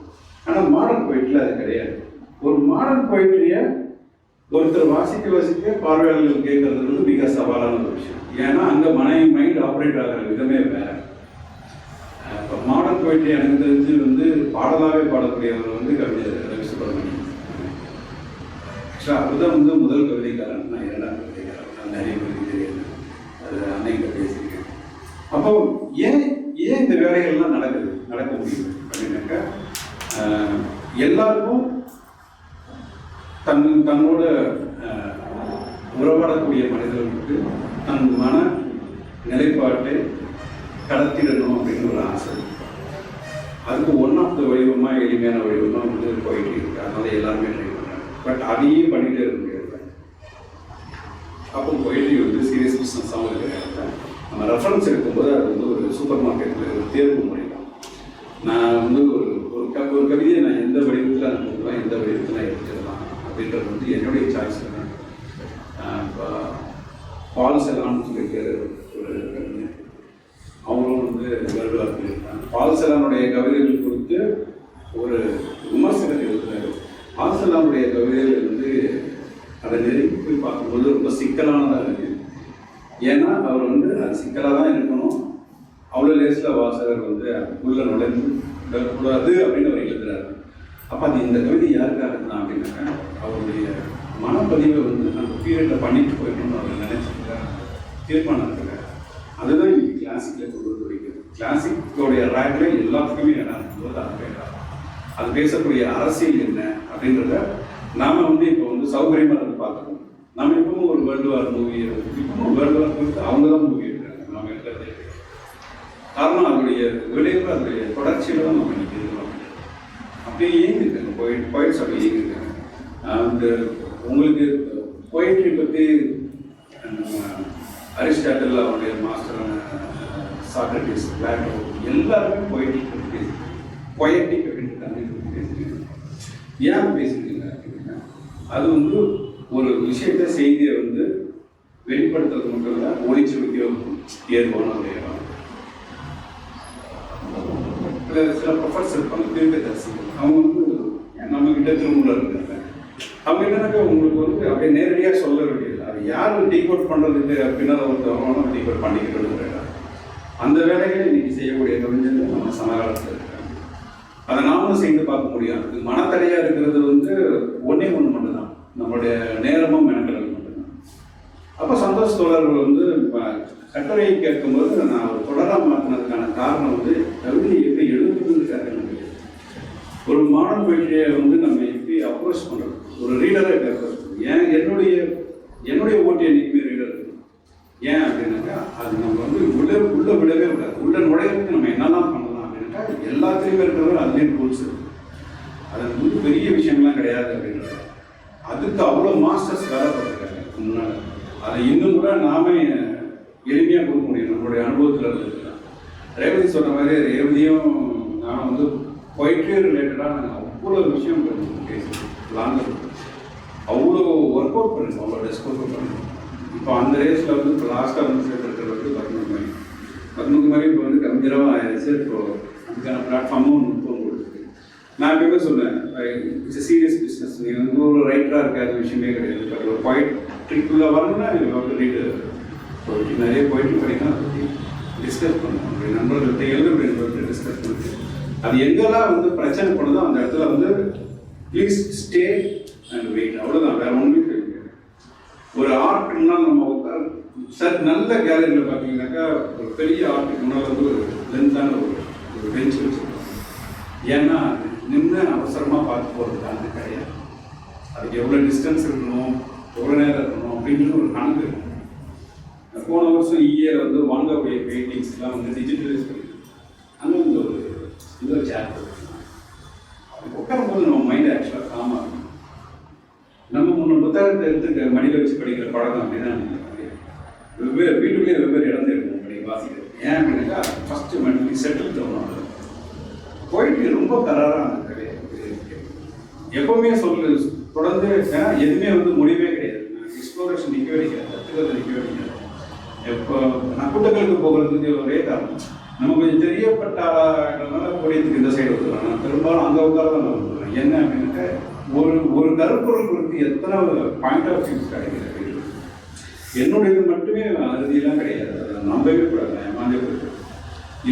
[SPEAKER 2] ஆனால் மாடர்ன் போயிட்டில் அது கிடையாது. ஒரு மாடர்ன் போயிட்ரியை ஒருத்தர் வாசிக்க பார்வையாளர்கள் கேட்கறது வந்து மிக சவாலான ஒரு விஷயம். ஏன்னா அங்கே மைண்ட் ஆப்ரேட் ஆகிற விதமே வேற. இப்போ மாடர்ன் போயிட்ரி எனக்கு தெரிஞ்சு வந்து பாடலாகவே பாடக்கூடியவர் வந்து கவிஞர் ரவி சுப்பிரமணியம். ஆக்சுவலாக அதுதான் வந்து முதல் கவிதைக்காரன். நான் இரண்டாம் கவிதைக்காரன். நான் நிறைய கவிதை தெரியாது, அது அன்னைக்கிட்ட பேசியிருக்கேன். அப்போ ஏன் இந்த வேலைகள்லாம் நடக்க முடியும் அப்படின்னாக்கா எல்லாருக்கும் தன்னோட உறவாடக்கூடிய மனிதர்களுக்கு தன் மன நிலைப்பாட்டை கடத்திடணும் அப்படின்னு ஒரு ஆசை. அதுக்கு ஒன் ஆஃப் த வடிவமாக எளிமையான வடிவமாக வந்து போயிட்டு இருக்கு. அதனால எல்லாருமே ட்ரை பண்ணுறாங்க. பட் அதையே பண்ணிகிட்டே இருக்க முடியாது. அப்போ போயிட்டு வந்து சீரியஸ் பிஸ்னஸாகவும் இருக்கிற நம்ம ரெஃபரன்ஸ் எடுக்கும்போது அது வந்து ஒரு சூப்பர் மார்க்கெட்டில் ஒரு தேர்வு முறைதான். நான் வந்து ஒரு கவிதையை நான் எந்த வடிவத்தில் நான் கொடுக்கலாம், எந்த வடிவத்தில் நான் எடுத்துக்கலாம் அப்படின்றது வந்து என்னுடைய சாய்ஸ் தான். இப்போ பால் செலான்னு சொல்லியிருக்கிற ஒரு கவிஞர், அவங்களும் வந்து வருவாக சொல்லியிருக்காங்க. பால் செலானுடைய கவிதைகள் குறித்து ஒரு விமர்சனம் எழுதுகிறார். பால் செலானுடைய கவிதைகள் வந்து அதை நெருங்கி போய் பார்க்கும்போது ரொம்ப சிக்கலானதாக இருக்குது. ஏன்னா அவர் வந்து அது சிக்கலாக தான் இருக்கணும், அவ்வளோ ஒரு லேஸில் வாசகர் வந்து அதுக்குள்ளே நுழைந்து கூடாது அப்படின்னு அவர் எழுதுறாரு. அப்போ அது இந்த கவிதை யாருக்காக இருக்குதான் அப்படின்னாக்கா அவருடைய மனப்பதிவை வந்து அந்த பீரியடில் பண்ணிட்டு போயிடணும்னு அவர் நினைச்சிருக்காரு, தீர்மானம் இருக்காரு. அதுதான் இன்னைக்கு கிளாசிக்கில் கொண்டு வந்து வைக்கிறது. கிளாசிக்கோடைய ரேக்ல எல்லாத்துக்குமே இடம் இருக்கும்போது அது பேசக்கூடிய அரசியல் என்ன அப்படின்றத நாம வந்து இப்போ வந்து சௌகரியமாக இருந்து பார்த்துக்கோம். நம்ம இப்பவும் ஒரு வேர்ல்டு வார் மூவி, இப்பவும் வேர்ல்டு வார் கொடுத்து அவங்க தான் மூவி எடுக்கிறாங்க, நம்ம எடுக்கிறதே. காரணம் அதனுடைய விளைவு, அதனுடைய தொடர்ச்சியில தான் நம்ம இன்னைக்கு இருக்கிறோம். அப்படியே இயங்கிருக்காங்க போயிட்ஸ், அப்படி இயங்கிருக்காங்க. அந்த உங்களுக்கு போயிட்ரி பற்றி அரிஸ்டாட்டில், அவருடைய மாஸ்டரான சாக்ரட்டிஸ், பிளாட்டோ எல்லாருமே போயிட்ரி பற்றி பேசி பொயட்டிக் அப்படின்ற தமிழ் பற்றி பேசிருக்காங்க. ஏன் பேசிருக்கீங்க அப்படின்னா அது வந்து ஒரு விஷயத்த செய்தியை வந்து வெளிப்படுத்துறது மட்டும் இல்லை, ஒளிச்சு வைக்க ஏதுவான ஒரு இடம். சில ப்ரொஃபஸர் இருப்பாங்க, தீர்க்கதரிசிகள், அவங்க வந்து நம்ம கிட்ட திருமூலர் இருக்காங்க. அவங்க என்னன்னாக்கா உங்களுக்கு வந்து அப்படியே நேரடியாக சொல்ல வேண்டியது, அது யாரும் டீகோட் பண்ணுறதுக்கு பின்னால் ஒருத்தவங்களும் டீகோட் பண்ணிக்கிட்டு அந்த வேலைகளை இன்னைக்கு செய்யக்கூடிய கவிஞர்கள் நம்ம சமகாலத்தில் இருக்காங்க. அதை நாமளும் செய்து பார்க்க முடியாது. மனத்தடையாக இருக்கிறது வந்து ஒன்றே ஒன்று மட்டும்தான், நம்மளுடைய நேரமும் மெனக்கடல் மட்டும்தான். அப்போ சந்தோஷ் தோழர்கள் வந்து கட்டுரையை கேட்கும்போது நான் ஒரு தொடராக மாற்றினதுக்கான காரணம் வந்து கவிதையை எப்படி எழுதுறதுக்காக ஒரு மாடர்ன் போயிட்டே வந்து நம்ம எப்படி அப்ரோச் பண்ணுறது, ஒரு ரீடரை கேட்கறது. ஏன் என்னுடைய ஓட்டு என்னைக்குமே ரீடர் இருக்கு. ஏன் அப்படின்னாக்கா அது நம்ம வந்து உள்ள விடவே விடாது. உள்ள நுழையிறதுக்கு நம்ம என்னெல்லாம் பண்ணலாம் அப்படின்னாக்கா எல்லாத்துலேயுமே இருக்கிறவங்க அதுலேயும் ரூல்ஸ் இருக்கு. அது வந்து பெரிய விஷயம்லாம் கிடையாது அப்படின்றது. அதுக்கு அவ்வளோ மாஸ்டர்ஸ் வேலை பார்த்துருக்காங்க முன்னால். அதை இன்னும் கூட நாமே எளிமையாக கொடுக்க முடியும் நம்மளுடைய அனுபவத்தில் இருந்ததுன்னா. ரேவதி சொன்ன மாதிரி ரேவதியும் நான் வந்து பொயிட்ரி ரிலேட்டடாக நாங்கள் அவ்வளோ விஷயம் பேசுகிறோம். லாங்கர் அவ்வளோ ஒர்க் அவுட் பண்ணிருக்கோம், அவ்வளோ டிஸ்கஸ் பண்ணிருக்கோம். இப்போ அந்த ரேஸில் வந்து இப்போ லாஸ்ட்டாக வந்து சேர்த்துருக்கிறது வந்து பத்மகுமாரி இப்போ வந்து கவிஞராக ஆயிடுச்சு. இப்போ அதுக்கான பிளாட்ஃபார்மும் ஃபோன் கொடுத்துருக்கு. நான் எப்பயுமே சொன்னேன், இட்ஸ் சீரியஸ் பிஸ்னஸ். நீங்கள் வந்து ஒரு ரைட்டராக இருக்காத விஷயமே கிடையாது. பட் ஒரு பொயிட்ரிக்குள்ளே வரணும்னா ரீடு நிறைய பொயிட்ரி படிக்கலாம், அதை பற்றி டிஸ்கஸ் பண்ணணும். அப்படி நண்பர்கள்ட்ட எழுதுறது டிஸ்கஸ் பண்ணிட்டு அது எங்கெல்லாம் வந்து பிரச்சனை பண்ணுதோ அந்த இடத்துல வந்து ப்ளீஸ் ஸ்டே அண்ட் வெயிட், அவ்வளோதான். வேற ஒன்றுமே தெரியாது. ஒரு ஆர்ட் முன்னால் நம்ம உட்கார சார் நல்ல கேலரியில் பார்த்தீங்கன்னாக்கா ஒரு பெரிய ஆர்ட்டுக்கு முன்னால் வந்து ஒரு லென்த்தான ஒரு பெஞ்ச் வச்சுருக்கோம். ஏன்னா நின்று அவசரமாக பார்த்து போகிறது அந்த கிடையாது. அதுக்கு எவ்வளோ டிஸ்டன்ஸ் இருக்கணும், எவ்வளோ நேரம் இருக்கணும் அப்படின்றது ஒரு கணக்கு இருக்கும். போன வருஷம் இயர் வந்து வாங்கக்கூடிய பெயிண்டிங்ஸ்லாம் வந்து டிஜிட்டலைஸ் பண்ணிருக்கோம். அங்கே வந்து ஒரு சேர் அது உட்காரும்போது நம்ம மைண்ட் ஆக்சுவலாக காமாக இருக்கும். நம்ம முன்ன புத்தகத்தை எடுத்துட்டு மடியில் வச்சு படிக்கிற பழக்கம் அப்படின்னா வெவ்வேறு வீட்டுக்குள்ளேயே வெவ்வேறு இடத்துல இருக்கும் படி வாசிக்கிறது. ஏன் அப்படின்னாக்கா ஃபஸ்ட்டு மென்டலி செட்டில் தரணும். போயிட்டு ரொம்ப கராராக அந்த கதையை எப்போவுமே சொல்லு தொடர்ந்து, ஏன்னா எதுவுமே வந்து முடிவே கிடையாது. எக்ஸ்ப்ளோரேஷன் நிற்கவே கிடையாது, கற்றுக்கிறது நிற்கவே கிடையாது. எப்போ நான் கூட்டங்களுக்கு போகிறதுக்கு ஒரே காரணம், நம்ம கொஞ்சம் தெரியப்பட்ட ஆளாக கூடியதுக்கு இந்த சைடு வந்துடுறோம். நான் பெரும்பாலும் அங்கே உட்கார நான் வந்துடுறேன். என்ன அப்படின்னாக்க ஒரு கருப்பொருள் குறித்து எத்தனை பாயிண்ட் ஆஃப் வியூஸ் கிடைக்கிறது. என்னுடையது மட்டுமே அறுதியெல்லாம் கிடையாது, அதை நம்பவே கூடாது. ஏமாந்தே போயிட்டு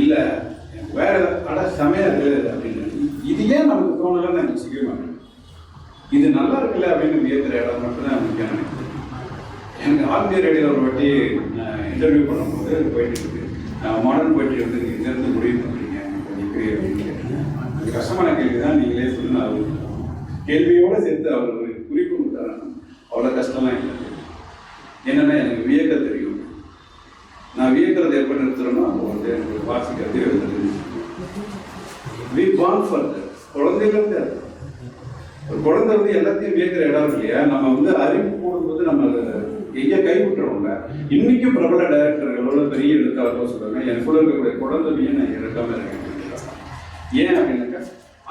[SPEAKER 2] இல்லை வேற செமையாக இருக்குது அப்படின்னு இது ஏன் நமக்கு தோணலன்னு நான் யோசிக்கவே மாட்டேன். இது நல்லா இருக்குல்ல அப்படின்னு வியக்கிற இடம் மட்டும்தான் முக்கியம் எனக்கு. எனக்கு ஆல் இந்தியா ரேடியோ ஒரு வாட்டி இன்டர்வியூ பண்ணும்போது போயிட்டு இருக்கு, மாடர்ன் போயிட்டு வந்து இங்கேருந்து முடிவு பண்ணுறீங்க இப்படி அப்படின்னு கேட்டேன். அது கஷ்டமான கேள்வி தான், நீங்களே சொல்லுங்க. அவர் கேள்வியோடு சேர்த்து அவர் ஒரு குறிப்பு கொடுத்தாரு. அவ்வளோ கஷ்டம்லாம் இல்லை. என்னென்னா எனக்கு வியக்க தெரியும். நான் வியக்கிறது எப்போ நிறுத்துறேன்னா அப்போ வந்து எனக்கு வாசிக்கிறது எழுதுறது. We bond for that. குழந்தைகளுக்கு ஒரு குழந்தை வந்து எல்லாத்தையும் வியக்கிற இடம் இல்லையா. நம்ம வந்து அறிவு போடும்போது நம்ம எங்கே கைவிட்டுறோம்ல. இன்னைக்கும் பிரபல டைரக்டர்களோட பெரிய எழுத்தாளர்கள் சொல்றாங்க, என் கூட இருக்கக்கூடிய குழந்தையும் நான் இறக்காம இருக்கேன். ஏன் அப்படின்னாக்கா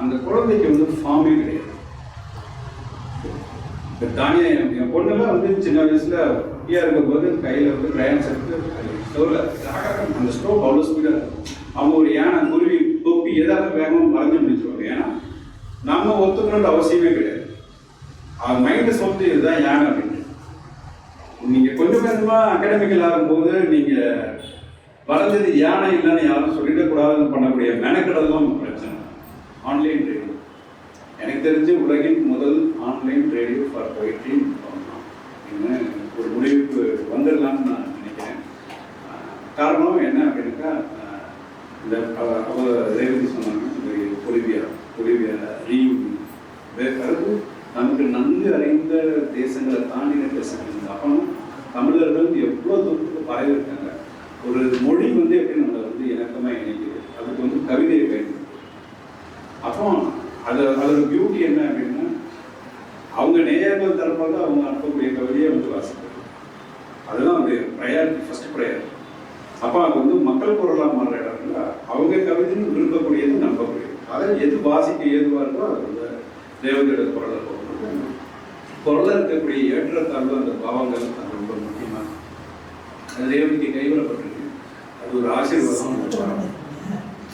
[SPEAKER 2] அந்த குழந்தைக்கு வந்து ஃபார்மே கிடையாது. தானியா என் பொண்ணுலாம் வந்து சின்ன வயசுல ஃப்ரீயா இருக்கும்போது கையில வந்து கிரையான்ஸ் எடுத்து ஸ்டோவ்ல அந்த ஸ்டோவ் அவ்வளோ ஸ்பீடாக இருக்கும். அவங்க ஒரு யானை குருவி தொப்பி ஏதாவது வேகமாக மறைஞ்சு முடிச்சிருவாங்க. ஏன்னா நம்ம ஒத்துக்கணுன்ற அவசியமே கிடையாது. அது மைண்டு சொல்லிட்டு இதுதான் யானை அப்படின்னு. நீங்கள் கொஞ்சம் கொஞ்சமாக அகாடமிக்கல் ஆகும்போது நீங்கள் வளர்ந்தது யானை இல்லைன்னு யாரும் சொல்லிடக்கூடாதுன்னு பண்ணக்கூடிய மெனக்கடல் தான் பிரச்சனை. ஆன்லைன் ரேடியோ எனக்கு தெரிஞ்சு உலகின் முதல் ஆன்லைன் ரேடியோ ஃபார் பொய்ட்ரி ஒரு முடிவுக்கு வந்துடலாம்னு நான் நினைக்கிறேன். காரணம் என்ன அப்படின்னாக்கா, இந்த அவர் ரேவதி சொன்னாங்க, இந்த பொலிவியா ரீயூனியன் நமக்கு நன்கு அறிந்த தேசங்களை தாண்டின தேசங்கள். அப்போ தமிழர்கள் எவ்வளோ தூரத்துக்கு பரவி இருக்காங்க. ஒரு மொழி வந்து எப்படி நம்மளை வந்து இணக்கமாக இணைக்குது, அதுக்கு வந்து கவிதையை பயன்படுது. அப்போ அதோட பியூட்டி என்ன அப்படின்னா, அவங்க நேயர்கள் தரப்பாக அவங்க அனுப்பக்கூடிய கவிதையை வந்து வாசிக்கிறது. அதுதான் அந்த ப்ரையாரிட்டி, ஃபர்ஸ்ட் ப்ரையாரிட்டி. அப்போ அது வந்து மக்கள் குரலாக மாறுற இடத்துல அவங்க கவிதைன்னு விரும்பக்கூடியது நம்பக்கூடியது. அதை எது வாசிக்க ஏதுவாக இருக்கோ அது வந்து தேவதையோட குரலை போகணும். குரலில் இருக்கக்கூடிய ஏற்றத்தாழ்வு, அந்த பாவங்கள் அது ரொம்ப முக்கியமாக. அது தேவதைக்கு கைவிடப்பட்டிருக்கு. அது ஒரு ஆசீர்வாதம்.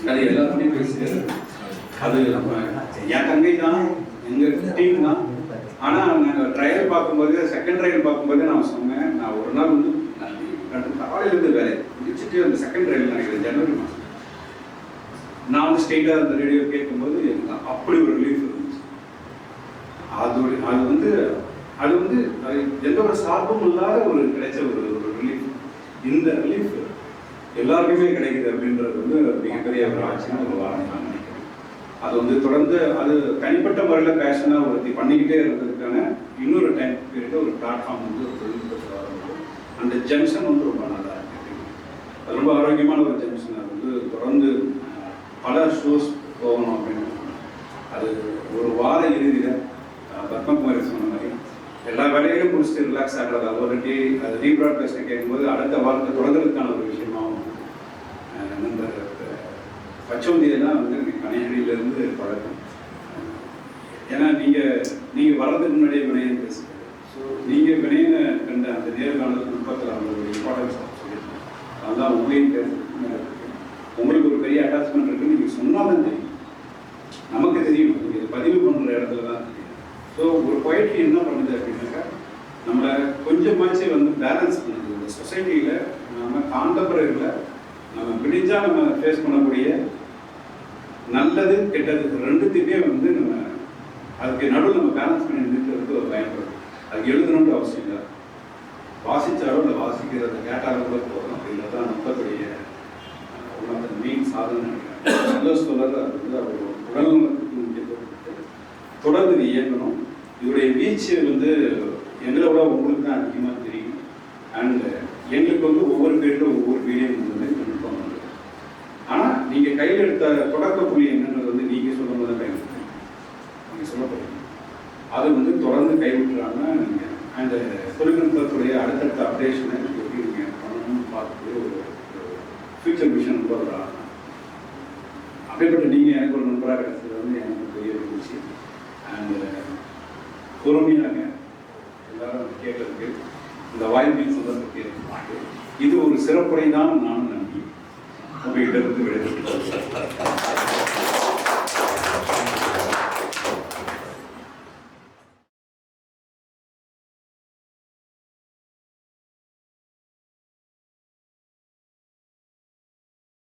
[SPEAKER 2] அது எல்லாருமே பேசுகிறது. அது நம்ம என் தங்கை தான், எங்கள் டீம் தான். ஆனால் நாங்கள் ட்ரையல் பார்க்கும்போது, செகண்ட் ட்ரையல் பார்க்கும்போது நான் சொன்னேன், நான் ஒரு நாள் வந்து காலையிலேருந்து வேலை முடிச்சுட்டு அந்த செகண்ட் ட்ரையல் நினைக்கிறேன் ஜனவரி மாதம் நான் வந்து ஸ்டேட்டாக அந்த ரேடியோ கேட்கும்போது எனக்கு அப்படி ஒரு ரிலீஃப் இருந்துச்சு. அது வந்து எந்த ஒரு சார்பும் இல்லாத ஒரு கிடைச்ச ஒரு ரிலீஃப். இந்த ரிலீஃப் எல்லாருக்குமே கிடைக்குது அப்படின்றது வந்து மிகப்பெரிய ஒரு ஆட்சியான ஒரு வாரம் நான் நினைக்கிறேன். அது வந்து தொடர்ந்து அது தனிப்பட்ட முறையில் பேஷனாக ஒருத்தி பண்ணிக்கிட்டே இருந்ததுக்கான இன்னொரு டைம் பீரியட் ஒரு பிளாட்ஃபார்ம் வந்து ஒரு தொழில்நுட்பத்தில் வரும்போது அந்த ஜங்ஷன் வந்து ரொம்ப நல்லா இருக்கு. அது ரொம்ப ஆரோக்கியமான ஒரு ஜங்ஷன். அது வந்து தொடர்ந்து பல ஷோஸ் போகணும் அப்படின்னு. அது ஒரு வார இறுதியில் பத்மகுமாரி சொன்ன மாதிரி எல்லா வேலையிலும் முடிச்சுட்டு ரிலாக்ஸ் ஆகிறது. ஒரு டே அது ரீப்ராட்காஸ்ட்டை கேட்கும்போது அடுத்த வாரத்தை தொடங்குறதுக்கான ஒரு விஷயமாகவும் இந்த பச்சோந்தியெல்லாம் வந்து கணையடியிலேருந்து பழக்கம். ஏன்னா நீங்கள் வர்றதுக்கு முன்னாடியே வினயம் பேசுகிறீங்க. ஸோ நீங்கள் வினயனை கண்ட அந்த நேர்காணல் நுட்பத்தில் அவங்களுடைய இம்பார்ட்டன்ஸ் சொல்லியிருக்கோம். அதுதான் உங்களையும் பேசுறதுக்கு உங்களுக்கு ஒரு பெரிய அட்டாச்மெண்ட் இருக்குன்னு நீங்கள் சொன்னாலும் தெரியும், நமக்கு தெரியும். இதை பதிவு பண்ணுற இடத்துல தான் தெரியும். ஸோ ஒரு பொயட்ரி என்ன பண்ணுது அப்படின்னாக்கா, நம்மளை கொஞ்சமாச்சு வந்து பேலன்ஸ் பண்ணுது. இந்த சொசைட்டியில் நம்ம காண்டம்பரரில் நம்ம விடிஞ்சால் நம்ம ஃபேஸ் பண்ணக்கூடிய நல்லது கெட்டது ரெண்டுத்தையுமே வந்து நம்ம அதுக்கு நடுவில் நம்ம பேலன்ஸ் பண்ணி நிறுத்துறதுக்கு ஒரு பயன்படும். அதுக்கு எழுதணுன்ற அவசியம் இல்லை, வாசித்தாலோ இல்லை வாசிக்கிறத கேட்டாலும் கூட போதும். அப்படின்றது தான் நுட்பத்துடைய மெயின் சாதனை நினைக்கிறேன். சந்தோஷ் சொல்றது அது வந்து அவர் உடல்நலத்துக்கு முக்கியத்துவம் தொடர்ந்து இயங்கணும். இதோடைய வீச்சு வந்து எங்களை விட உங்களுக்கு தான் அதிகமாக தெரியும். அண்ட் எங்களுக்கு வந்து ஒவ்வொரு பேரில் ஒவ்வொரு வீடியோ வந்து நுட்பம் வந்து. ஆனால் நீங்கள் கையில் எடுத்த தொடக்க புள்ளி என்னன்றது வந்து நீங்கள் சொல்லும் போது தான் கைவிட்டு நீங்கள் சொல்ல போகிறீங்க. அது வந்து தொடர்ந்து கைவிட்டுறாங்க. நீங்கள் அந்த தொழில்நுட்பத்துடைய அடுத்தடுத்த அப்டேஷனை எப்படி நீங்கள் பண்ணணும்னு பார்த்துட்டு ஒரு ஃபியூச்சர் விஷன் போடுறாங்க. அப்படிப்பட்ட நீங்கள் எனக்கு ஒரு நண்பராக கிடைச்சது வந்து எனக்கு பெரிய ஒரு விஷயம். அண்ட் பொறுமையாக எல்லாரும் கேட்கறதுக்கு இந்த வாய்ப்பின் சந்தர்ப்பத்தை இது ஒரு சிறப்புரை தான் நானும் நம்பி உங்கள்கிட்ட இருந்து விடைபெற்று